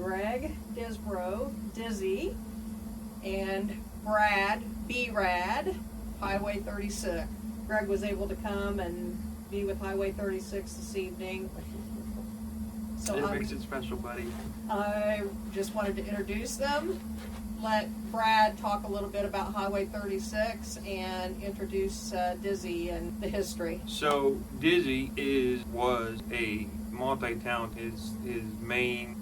Greg, Disbro, Dizzy, and Brad, B-Rad, Highway 36. Greg was able to come and be with Highway 36 this evening. So it makes it special, buddy. I just wanted to introduce them, let Brad talk a little bit about Highway 36, and introduce Dizzy and the history. So Dizzy was a multi-talented. His main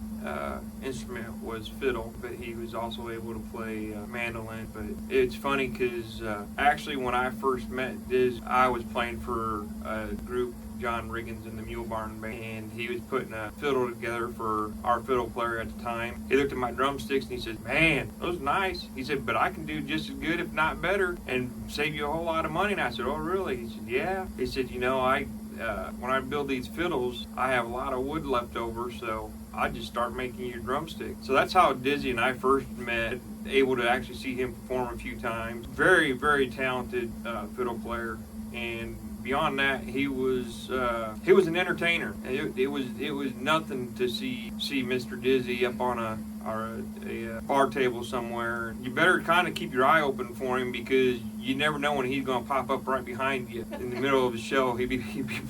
instrument was fiddle, but he was also able to play mandolin. But it's funny because actually when I first met Diz, I was playing for a group, John Riggins and the Mule Barn Band, and he was putting a fiddle together for our fiddle player at the time. He looked at my drumsticks and he said, "Man, those are nice." He said, "But I can do just as good, if not better, and save you a whole lot of money." And I said, "Oh, really?" He said, "Yeah." He said, "You know, when I build these fiddles, I have a lot of wood left over, so I just start making your drumsticks." So that's how Dizzy and I first met, able to actually see him perform a few times. Very, very talented fiddle player, and beyond that, he was an entertainer. It was nothing to see Mr. Dizzy up on a bar table somewhere. You better kind of keep your eye open for him, because you never know when he's going to pop up right behind you in the middle of a show. He'd be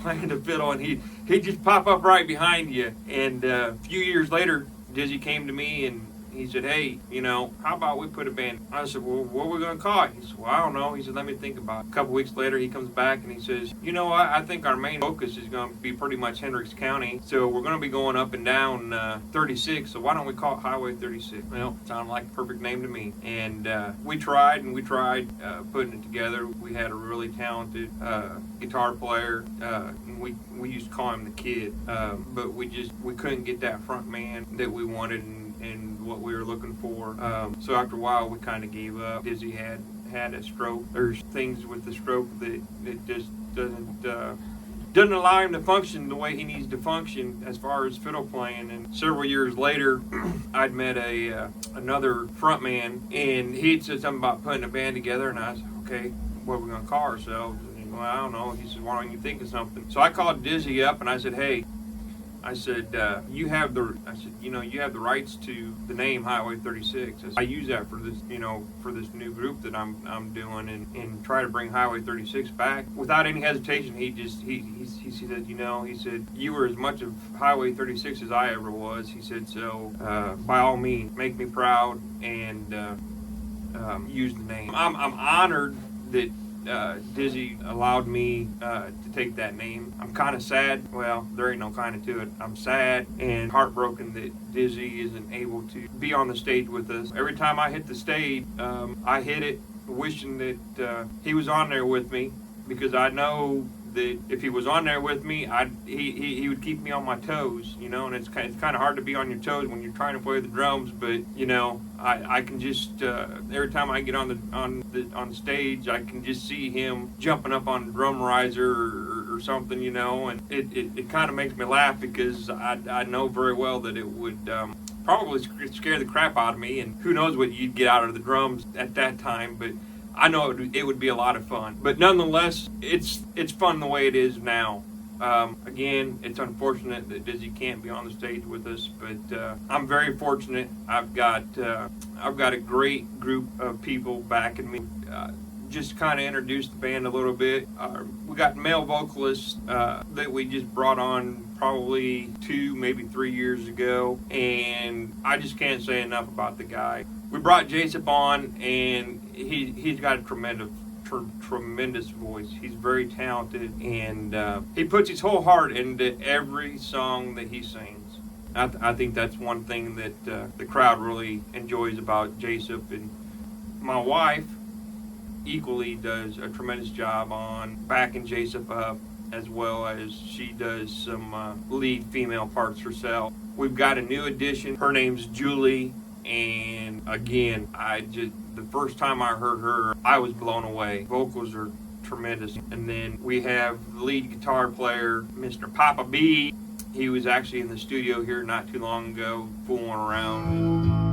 playing the fiddle and he'd just pop up right behind you. And a few years later, Dizzy came to me and he said, "Hey, you know, how about we put a band?" I said, "Well, what are we going to call it?" He said, "Well, I don't know." He said, "Let me think about it." A couple weeks later, he comes back and he says, "You know what? I think our main focus is going to be pretty much Hendricks County. So we're going to be going up and down 36. So why don't we call it Highway 36? Well, it sounded like the perfect name to me. And we tried putting it together. We had a really talented guitar player. And we used to call him the Kid. But we couldn't get that front man that we wanted and what we were looking for. So after a while, we kind of gave up. Dizzy had a stroke. There's things with the stroke that it just doesn't allow him to function the way he needs to function as far as fiddle playing. And several years later, I'd met another front man, and he'd said something about putting a band together, and I said, "Okay, what are we going to call ourselves?" And, "Well, I don't know." He said, "Why don't you think of something?" So I called Dizzy up and I said, "Hey," I said, you have the rights to the name Highway 36. I use that for this, for this new group that I'm doing, and try to bring Highway 36 back." Without any hesitation, he said, he said, "You were as much of Highway 36 as I ever was." He said, "So by all means, make me proud and use the name." I'm honored that Dizzy allowed me to take that name. I'm kind of sad. Well, there ain't no kind of to it. I'm sad and heartbroken that Dizzy isn't able to be on the stage with us. Every time I hit the stage, I hit it wishing that he was on there with me, because I know that if he was on there with me, he would keep me on my toes, and it's kind of hard to be on your toes when you're trying to play the drums, but I can just every time I get on the stage, I can just see him jumping up on the drum riser or something, and it kind of makes me laugh, because I know very well that it would probably scare the crap out of me, and who knows what you'd get out of the drums at that time, but I know it would be a lot of fun. But nonetheless, it's fun the way it is now. Again, it's unfortunate that Dizzy can't be on the stage with us, but I'm very fortunate. I've got a great group of people backing me. Just kind of introduce the band a little bit. We got male vocalists that we just brought on probably 2, maybe 3 years ago, and I just can't say enough about the guy. We brought Jason on, and he's got a tremendous voice. He's very talented, and he puts his whole heart into every song that he sings. I think that's one thing that the crowd really enjoys about Jason. And my wife equally does a tremendous job on backing Jason up, as well as she does some lead female parts herself. We've got a new addition. Her name's Julie. And again, the first time I heard her, I was blown away. Vocals are tremendous. And then we have the lead guitar player, Mr. Papa B. He was actually in the studio here not too long ago, fooling around.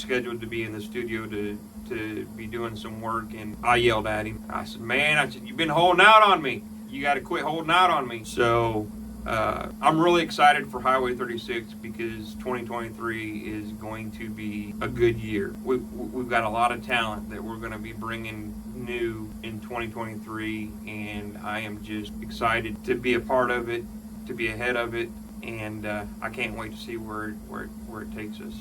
scheduled to be in the studio to be doing some work, and I yelled at him. I said, man, you've been holding out on me. You got to quit holding out on me. So I'm really excited for Highway 36 because 2023 is going to be a good year. We've got a lot of talent that we're going to be bringing new in 2023, and I am just excited to be a part of it, to be ahead of it, and I can't wait to see where it takes us.